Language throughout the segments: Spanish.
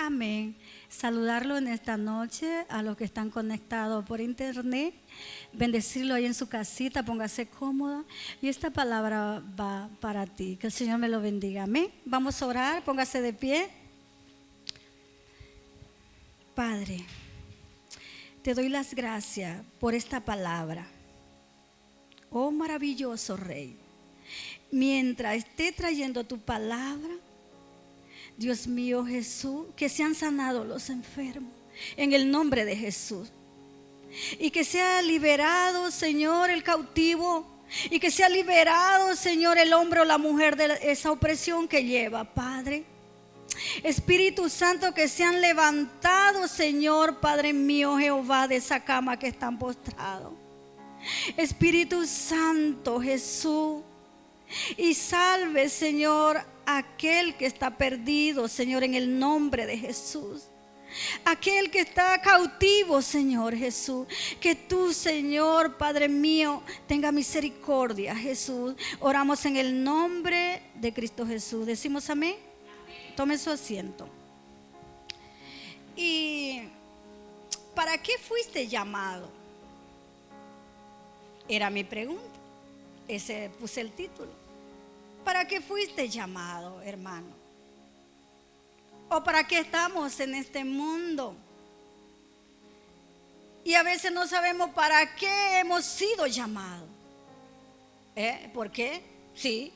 Amén. Saludarlo en esta noche a los que están conectados por internet. Bendecirlo ahí en su casita, póngase cómoda. Y esta palabra va para ti. Que el Señor me lo bendiga. Amén. Vamos a orar, póngase de pie. Padre, te doy las gracias por esta palabra. Oh maravilloso Rey. Mientras esté trayendo tu palabra, Dios mío Jesús, que sean sanados los enfermos en el nombre de Jesús. Y que sea liberado, Señor, el cautivo. Y que sea liberado, Señor, el hombre o la mujer de esa opresión que lleva, Padre. Espíritu Santo, que sean levantados, Señor, Padre mío, Jehová, de esa cama que están postrados. Espíritu Santo, Jesús. Y salve, Señor, aquel que está perdido, Señor, en el nombre de Jesús. Aquel que está cautivo, Señor Jesús. Que tú, Señor, Padre mío, tenga misericordia, Jesús. Oramos en el nombre de Cristo Jesús. Decimos amén. Tome su asiento. ¿Y para qué fuiste llamado? Era mi pregunta. Ese puse el título. ¿Para qué fuiste llamado, hermano? ¿O para qué estamos en este mundo? Y a veces no sabemos para qué hemos sido llamados. ¿Por qué? Sí,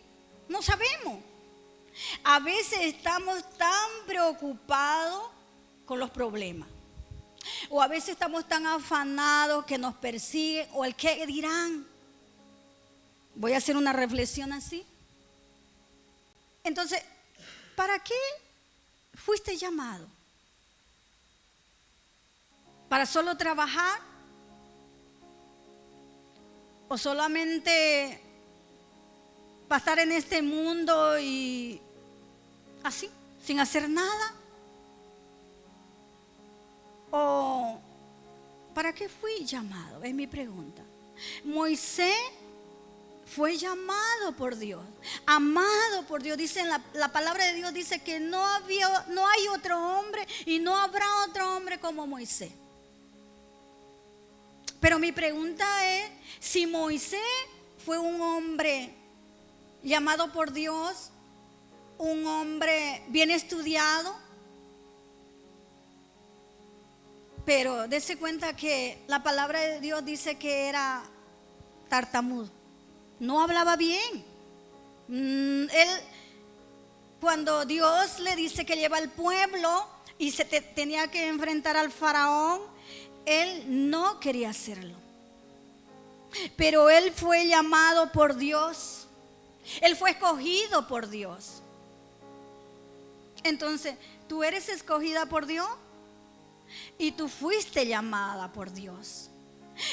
no sabemos. A veces estamos tan preocupados con los problemas. O a veces estamos tan afanados que nos persiguen. O el qué dirán. Voy a hacer una reflexión así. Entonces, ¿para qué fuiste llamado? ¿Para solo trabajar? ¿O solamente para estar en este mundo y así, sin hacer nada? ¿O para qué fui llamado? Es mi pregunta. Moisés fue llamado por Dios, amado por Dios. Dice la palabra de Dios dice que no hay otro hombre y no habrá otro hombre como Moisés. Pero mi pregunta es, si Moisés fue un hombre llamado por Dios, un hombre bien estudiado, pero dése cuenta que la palabra de Dios dice que era tartamudo. No hablaba bien. Él, cuando Dios le dice que lleva al pueblo y tenía que enfrentar al faraón, él no quería hacerlo. Pero él fue llamado por Dios. Él fue escogido por Dios. Entonces, tú eres escogida por Dios y tú fuiste llamada por Dios.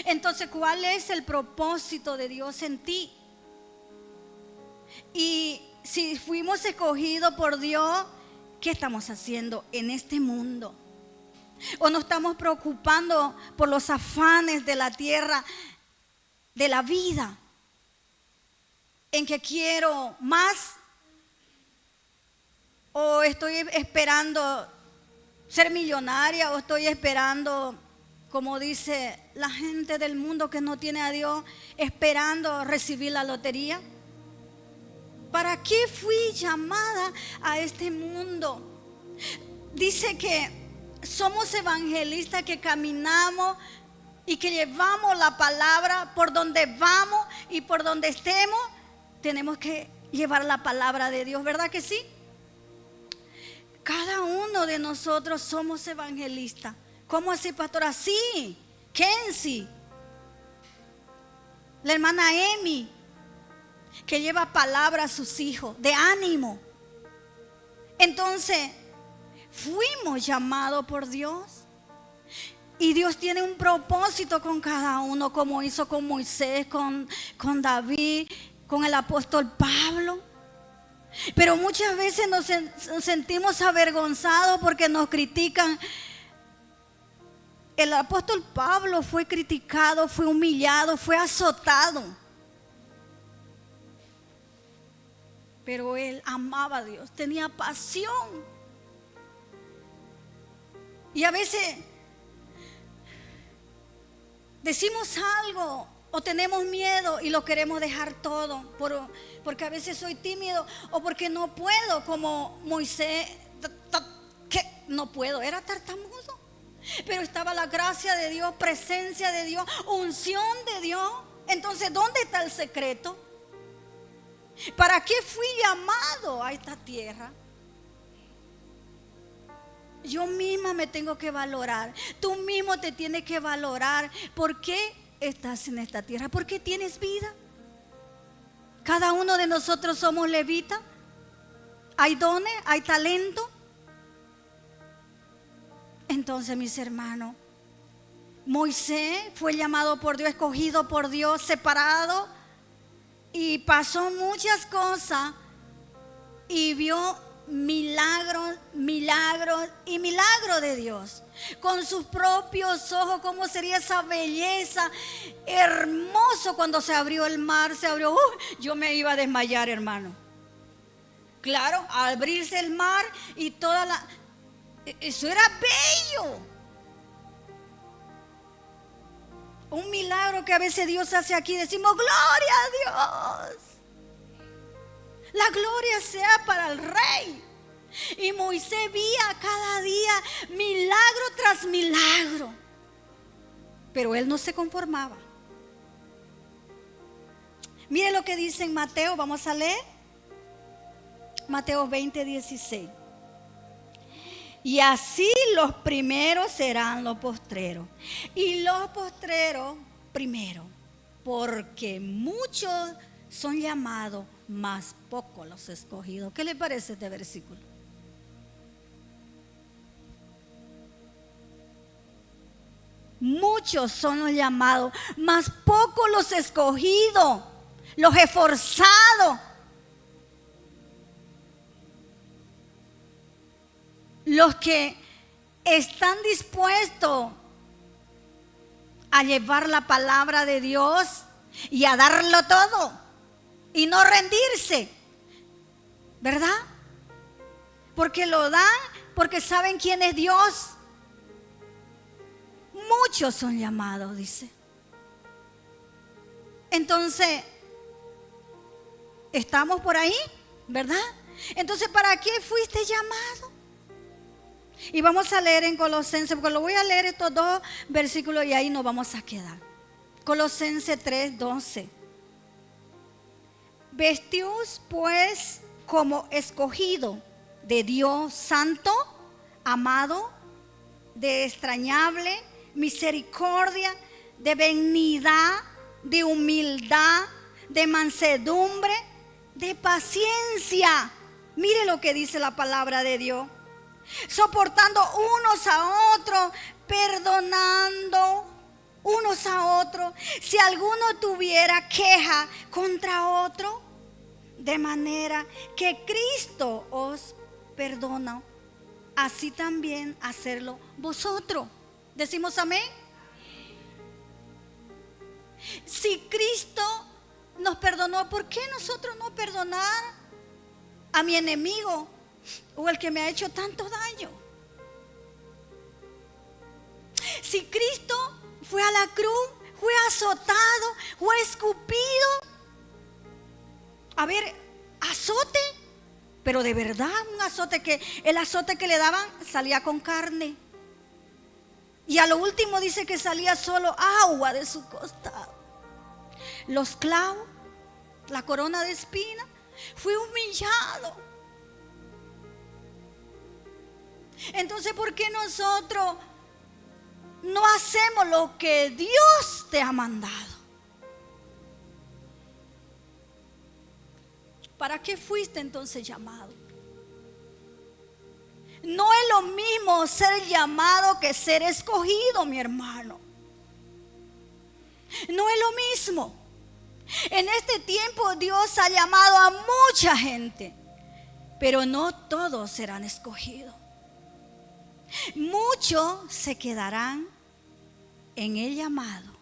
Entonces, ¿cuál es el propósito de Dios en ti? Y si fuimos escogidos por Dios, ¿qué estamos haciendo en este mundo? ¿O nos estamos preocupando por los afanes de la tierra, de la vida? ¿En que quiero más? ¿O estoy esperando ser millonaria? ¿O estoy esperando, como dice la gente del mundo que no tiene a Dios, esperando recibir la lotería? ¿Para qué fui llamada a este mundo? Dice que somos evangelistas que caminamos y que llevamos la palabra por donde vamos y por donde estemos. Tenemos que llevar la palabra de Dios, ¿verdad que sí? Cada uno de nosotros somos evangelistas. ¿Cómo así, pastora? Sí, Kenzie, la hermana Emi, que lleva palabra a sus hijos de ánimo. Entonces, fuimos llamados por Dios. Y Dios tiene un propósito con cada uno, como hizo con Moisés, con David, con el apóstol Pablo. Pero muchas veces nos sentimos avergonzados porque nos critican. El apóstol Pablo fue criticado, fue humillado, fue azotado. Pero él amaba a Dios, tenía pasión. Y a veces decimos algo o tenemos miedo y lo queremos dejar todo porque a veces soy tímido o porque no puedo, como Moisés, que no puedo, era tartamudo. Pero estaba la gracia de Dios, presencia de Dios, unción de Dios. Entonces, ¿dónde está el secreto? ¿Para qué fui llamado a esta tierra? Yo misma me tengo que valorar. Tú mismo te tienes que valorar. ¿Por qué estás en esta tierra? ¿Por qué tienes vida? Cada uno de nosotros somos levitas. Hay dones, hay talento. Entonces, mis hermanos, Moisés fue llamado por Dios, escogido por Dios, separado, y pasó muchas cosas y vio milagros, milagros y milagros de Dios. Con sus propios ojos, cómo sería esa belleza, hermoso cuando se abrió el mar, se abrió, yo me iba a desmayar, hermano. Claro, al abrirse el mar y eso era bello. Un milagro que a veces Dios hace aquí, decimos gloria a Dios. La gloria sea para el Rey. Y Moisés veía cada día milagro tras milagro. Pero él no se conformaba. Mire lo que dice en Mateo, vamos a leer. Mateo 20:16. Y así los primeros serán los postreros. Y los postreros primero. Porque muchos son llamados, mas pocos los escogidos. ¿Qué le parece este versículo? Muchos son los llamados, mas pocos los escogidos, los esforzados. Los que están dispuestos a llevar la palabra de Dios y a darlo todo y no rendirse, ¿verdad? Porque lo dan, porque saben quién es Dios. Muchos son llamados, dice. Entonces, estamos por ahí, ¿verdad? Entonces, ¿para qué fuiste llamado? Y vamos a leer en Colosenses, porque lo voy a leer estos dos versículos y ahí nos vamos a quedar. Colosenses 3:12. Vestíos pues como escogido de Dios santo, amado, de extrañable misericordia, de benignidad, de humildad, de mansedumbre, de paciencia. Mire lo que dice la palabra de Dios. Soportando unos a otros, perdonando unos a otros, si alguno tuviera queja contra otro, de manera que Cristo os perdona, así también hacerlo vosotros. ¿Decimos amén? Si Cristo nos perdonó, ¿por qué nosotros no perdonar a mi enemigo o el que me ha hecho tanto daño? Si Cristo fue a la cruz, fue azotado, fue escupido, a ver, azote, pero de verdad un azote que el azote que le daban salía con carne. Y a lo último dice que salía solo agua de su costado. Los clavos, la corona de espina, fue humillado. Entonces, ¿por qué nosotros no hacemos lo que Dios te ha mandado? ¿Para qué fuiste entonces llamado? No es lo mismo ser llamado que ser escogido, mi hermano. No es lo mismo. En este tiempo Dios ha llamado a mucha gente, pero no todos serán escogidos. Muchos se quedarán en el llamado.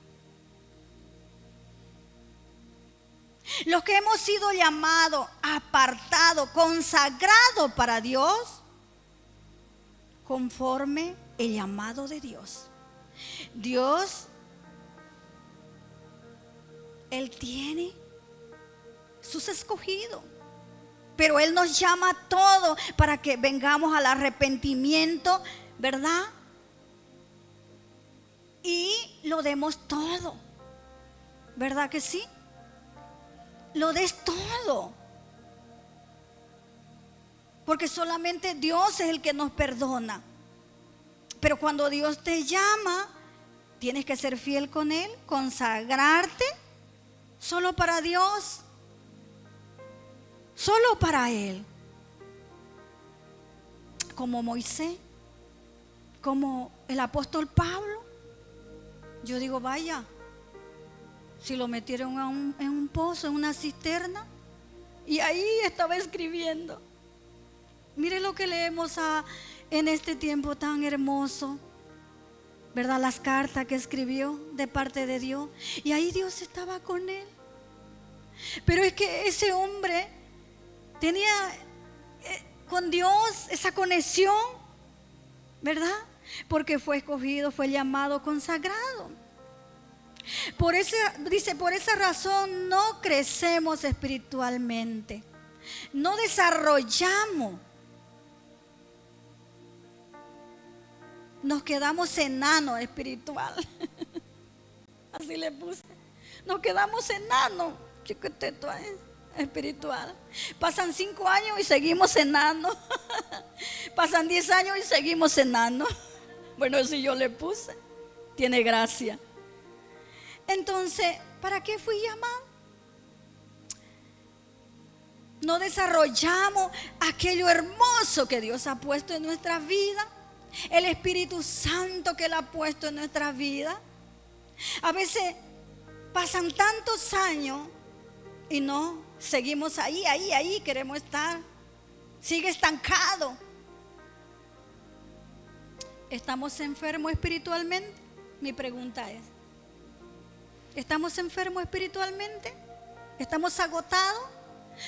Los que hemos sido llamados, apartados, consagrados para Dios, conforme el llamado de Dios. Dios, Él tiene sus escogidos, pero Él nos llama a todos para que vengamos al arrepentimiento, ¿verdad? Y lo demos todo, ¿verdad que sí? Lo des todo, porque solamente Dios es el que nos perdona. Pero cuando Dios te llama, tienes que ser fiel con Él, consagrarte solo para Dios, solo para Él. Como Moisés, como el apóstol Pablo. Yo digo, vaya, si lo metieron en un pozo, en una cisterna, y ahí estaba escribiendo. Mire lo que leemos en este tiempo tan hermoso, ¿verdad? Las cartas que escribió de parte de Dios. Y ahí Dios estaba con él. Pero es que ese hombre tenía con Dios esa conexión, ¿verdad? Porque fue escogido, fue llamado, consagrado. Dice, por esa razón no crecemos espiritualmente, no desarrollamos. Nos quedamos enanos espiritual. Así le puse. Nos quedamos enanos, chiquitito, espiritual. Pasan 5 años y seguimos enanos. Pasan 10 años y seguimos enanos. Bueno, eso yo le puse. Tiene gracia. Entonces, ¿para qué fui llamado? No desarrollamos aquello hermoso que Dios ha puesto en nuestras vidas. El Espíritu Santo que Él ha puesto en nuestra vida. A veces pasan tantos años y no, seguimos ahí, queremos estar. Sigue estancado. ¿Estamos enfermos espiritualmente? Mi pregunta es, ¿estamos enfermos espiritualmente? ¿Estamos agotados?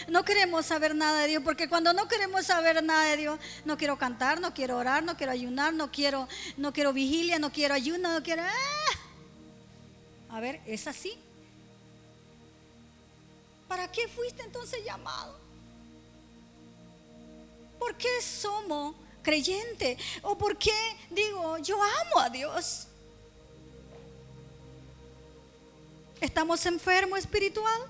No queremos saber nada de Dios, porque cuando no queremos saber nada de Dios, no quiero cantar, no quiero orar, no quiero ayunar, no quiero vigilia, no quiero ayuno, no quiero... A ver, ¿es así? ¿Para qué fuiste entonces llamado? ¿Por qué somos creyentes? ¿O por qué digo, yo amo a Dios? ¿Estamos enfermos espiritual?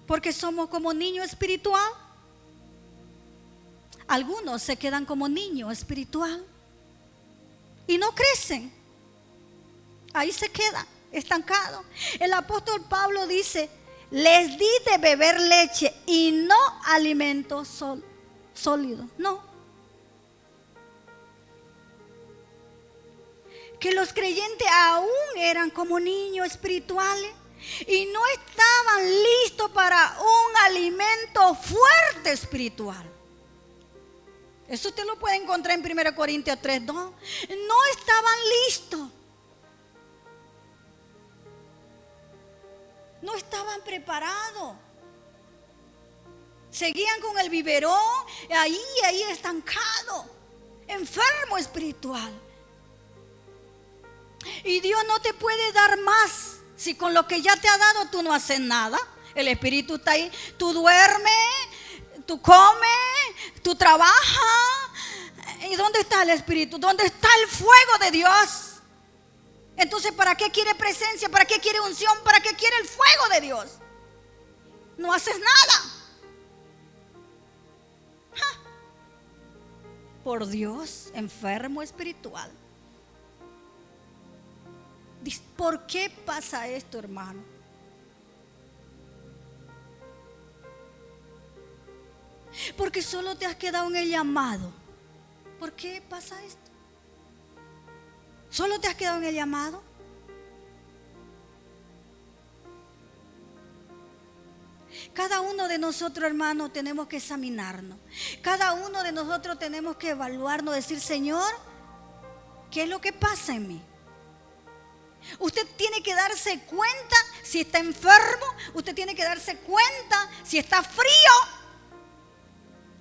Porque somos como niño espiritual. Algunos se quedan como niño espiritual y no crecen. Ahí se quedan estancados. El apóstol Pablo dice, les di de beber leche y no alimento sólido. No. Que los creyentes aún eran como niños espirituales y no estaban listos para un alimento fuerte espiritual. Eso usted lo puede encontrar en 1 Corintios 3:2. No estaban listos. No estaban preparados. Seguían con el biberón, ahí estancado, enfermo espiritual. Y Dios no te puede dar más si con lo que ya te ha dado tú no haces nada. El Espíritu está ahí. Tú duermes, tú comes, tú trabajas. ¿Y dónde está el Espíritu? ¿Dónde está el fuego de Dios? Entonces, ¿para qué quiere presencia? ¿Para qué quiere unción? ¿Para qué quiere el fuego de Dios? No haces nada. Por Dios, enfermo espiritual. ¿Por qué pasa esto, hermano? Porque solo te has quedado en el llamado. ¿Por qué pasa esto? ¿Solo te has quedado en el llamado? Cada uno de nosotros, hermanos, tenemos que examinarnos. Cada uno de nosotros tenemos que evaluarnos, decir, Señor, ¿qué es lo que pasa en mí? Usted tiene que darse cuenta si está enfermo. Usted tiene que darse cuenta si está frío.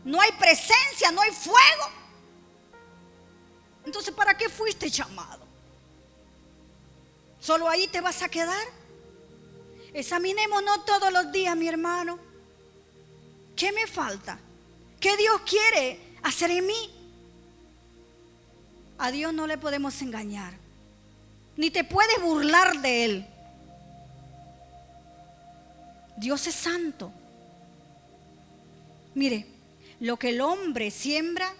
no hay presencia, no hay fuego. Entonces, ¿para qué fuiste llamado? ¿Solo ahí te vas a quedar? Examinémonos todos los días, mi hermano. ¿Qué me falta? ¿Qué Dios quiere hacer en mí? A Dios no le podemos engañar, ni te puedes burlar de Él. Dios es santo. Mire, lo que el hombre siembra,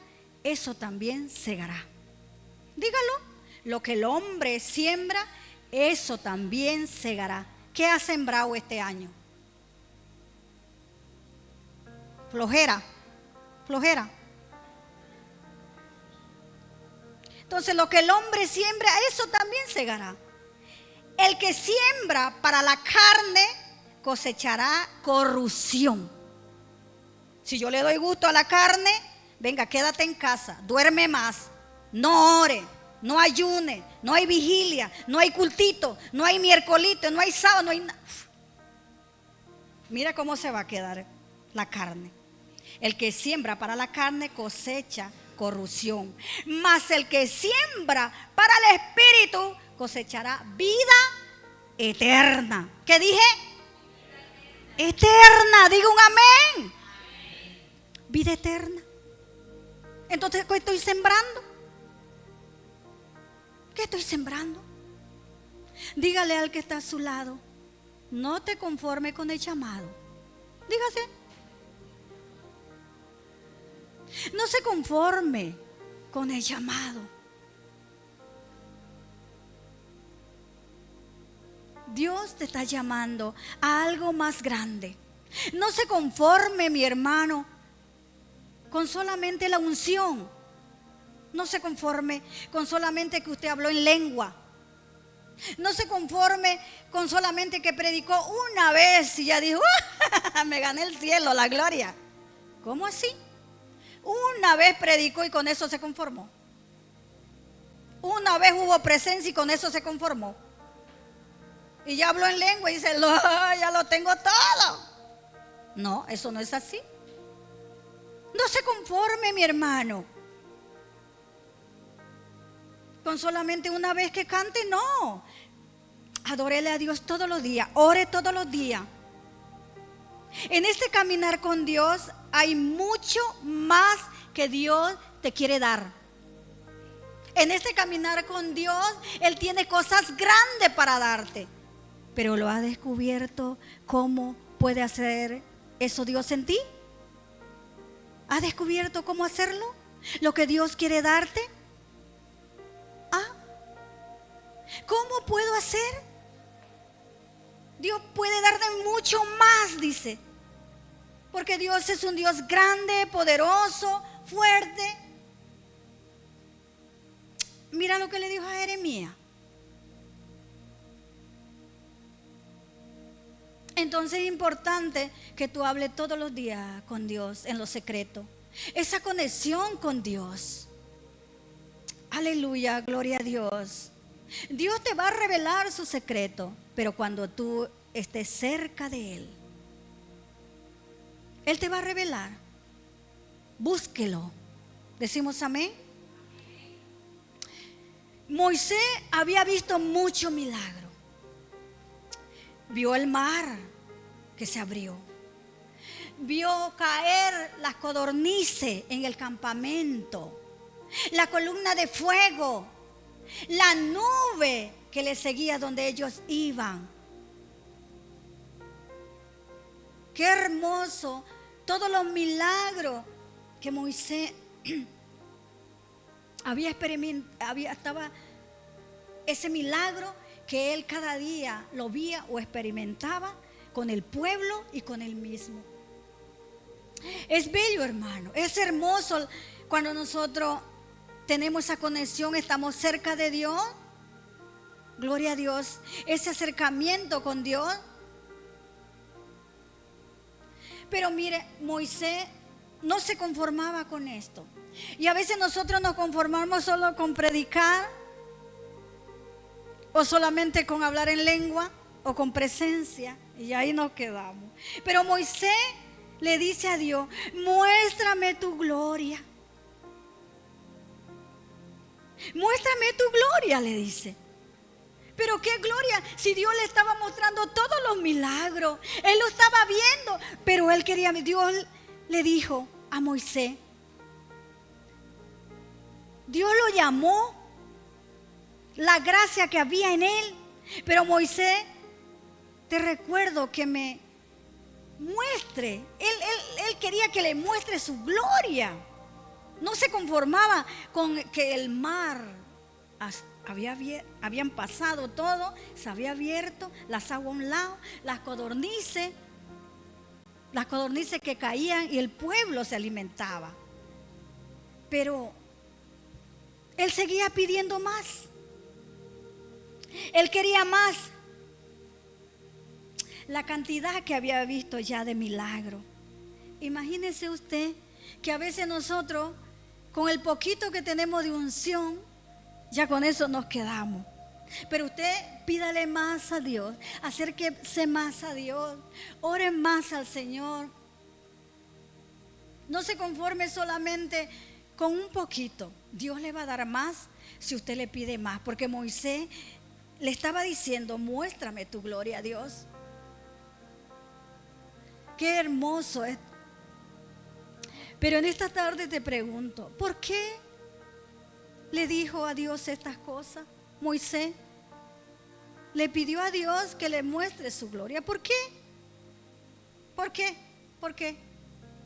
eso también segará. Dígalo, lo que el hombre siembra, eso también segará. ¿Qué ha sembrado este año? Flojera, flojera. Entonces lo que el hombre siembra, eso también segará. El que siembra para la carne, cosechará corrupción. Si yo le doy gusto a la carne, venga, quédate en casa, duerme más, no ore, no ayune, no hay vigilia, no hay cultito, no hay miércolito, no hay sábado, no hay nada. Mira cómo se va a quedar la carne. El que siembra para la carne cosecha corrupción, mas el que siembra para el espíritu cosechará vida eterna. ¿Qué dije? Eterna, diga un amén. Vida eterna. Entonces, ¿qué estoy sembrando? ¿Qué estoy sembrando? Dígale al que está a su lado, no te conformes con el llamado. Dígase, no se conforme con el llamado. Dios te está llamando a algo más grande. No se conforme, mi hermano, con solamente la unción. No se conforme con solamente que usted habló en lengua. No se conforme con solamente que predicó una vez y ya dijo, me gané el cielo, la gloria. ¿Cómo así? Una vez predicó y con eso se conformó. Una vez hubo presencia y con eso se conformó. Y ya habló en lengua y dice, ya lo tengo todo. No, eso no es así. No se conforme, mi hermano, con solamente una vez que cante, no. Adórele a Dios todos los días, ore todos los días. En este caminar con Dios hay mucho más que Dios te quiere dar. En este caminar con Dios, Él tiene cosas grandes para darte. Pero ¿lo has descubierto cómo puede hacer eso Dios en ti? ¿Has descubierto cómo hacerlo? Lo que Dios quiere darte. ¿Cómo puedo hacer? Dios puede darme mucho más, dice. Porque Dios es un Dios grande, poderoso, fuerte. Mira lo que le dijo a Jeremías. Entonces es importante que tú hables todos los días con Dios en lo secreto. Esa conexión con Dios. Aleluya, gloria a Dios. Dios te va a revelar su secreto, pero cuando tú estés cerca de Él, Él te va a revelar. Búsquelo. Decimos amén. Moisés había visto mucho milagro. Vio el mar que se abrió. Vio caer las codornices en el campamento. La columna de fuego. La nube que le seguía donde ellos iban. Qué hermoso. Todos los milagros que Moisés había experimentado. Estaba ese milagro que él cada día lo veía o experimentaba con el pueblo y con él mismo. Es bello, hermano. Es hermoso cuando nosotros tenemos esa conexión, estamos cerca de Dios. Gloria a Dios. Ese acercamiento con Dios. Pero mire, Moisés no se conformaba con esto. Y a veces nosotros nos conformamos solo con predicar, o solamente con hablar en lengua, o con presencia, y ahí nos quedamos. Pero Moisés le dice a Dios, muéstrame tu gloria. Muéstrame tu gloria, le dice. Pero qué gloria, si Dios le estaba mostrando todos los milagros. Él lo estaba viendo, pero él quería, Dios le dijo a Moisés. Dios lo llamó, la gracia que había en él. Pero Moisés, te recuerdo que me muestre. Él quería que le muestre su gloria. No se conformaba con que el mar habían pasado todo, se había abierto, las aguas a un lado, las codornices que caían y el pueblo se alimentaba. Pero él seguía pidiendo más. Él quería más. La cantidad que había visto ya de milagro. Imagínese usted que a veces nosotros, con el poquito que tenemos de unción, ya con eso nos quedamos. Pero usted pídale más a Dios, acérquese más a Dios, ore más al Señor. No se conforme solamente con un poquito. Dios le va a dar más si usted le pide más. Porque Moisés le estaba diciendo, muéstrame tu gloria a Dios. Qué hermoso es. Pero en esta tarde te pregunto, ¿por qué le dijo a Dios estas cosas? Moisés le pidió a Dios que le muestre su gloria. ¿Por qué? ¿Por qué? ¿Por qué?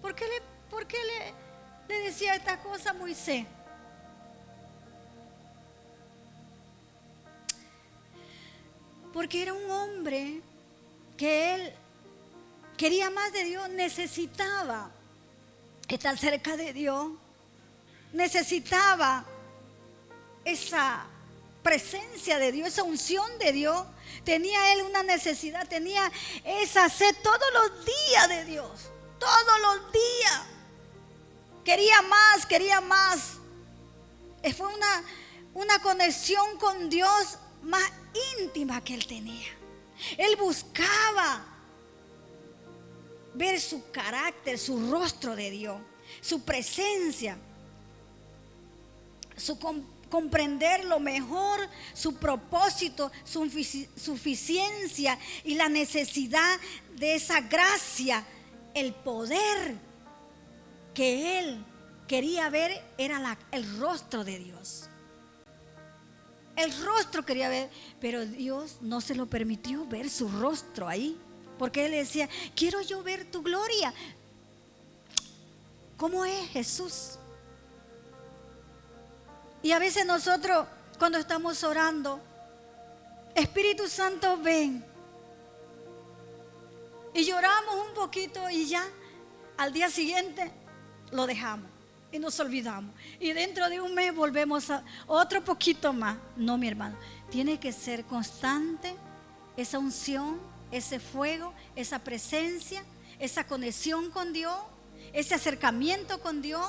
¿Por qué le decía estas cosas a Moisés? Porque era un hombre que él quería más de Dios, necesitaba estar cerca de Dios, necesitaba esa presencia de Dios, esa unción de Dios. Tenía él una necesidad, tenía esa sed todos los días de Dios, todos los días. Quería más, quería más. Fue una conexión con Dios más íntima que él tenía. Él buscaba ver su carácter, su rostro de Dios, su presencia, comprender lo mejor, su propósito, su suficiencia y la necesidad de esa gracia, el poder que él quería ver era el rostro de Dios. El rostro quería ver, pero Dios no se lo permitió ver su rostro ahí. Porque él le decía, quiero yo ver tu gloria. ¿Cómo es Jesús? Y a veces nosotros, cuando estamos orando, Espíritu Santo, ven. Y lloramos un poquito y ya, al día siguiente, lo dejamos. Y nos olvidamos. Y dentro de un mes volvemos a otro poquito más. No, mi hermano, tiene que ser constante esa unción, ese fuego, esa presencia, esa conexión con Dios, ese acercamiento con Dios.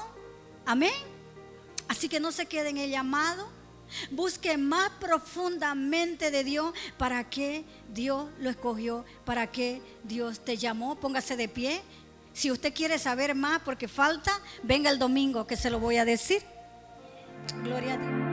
Amén. Así que no se quede en el llamado. Busque más profundamente de Dios. ¿Para qué Dios lo escogió? ¿Para qué Dios te llamó? Póngase de pie. Si usted quiere saber más porque falta, venga el domingo que se lo voy a decir. Gloria a Dios.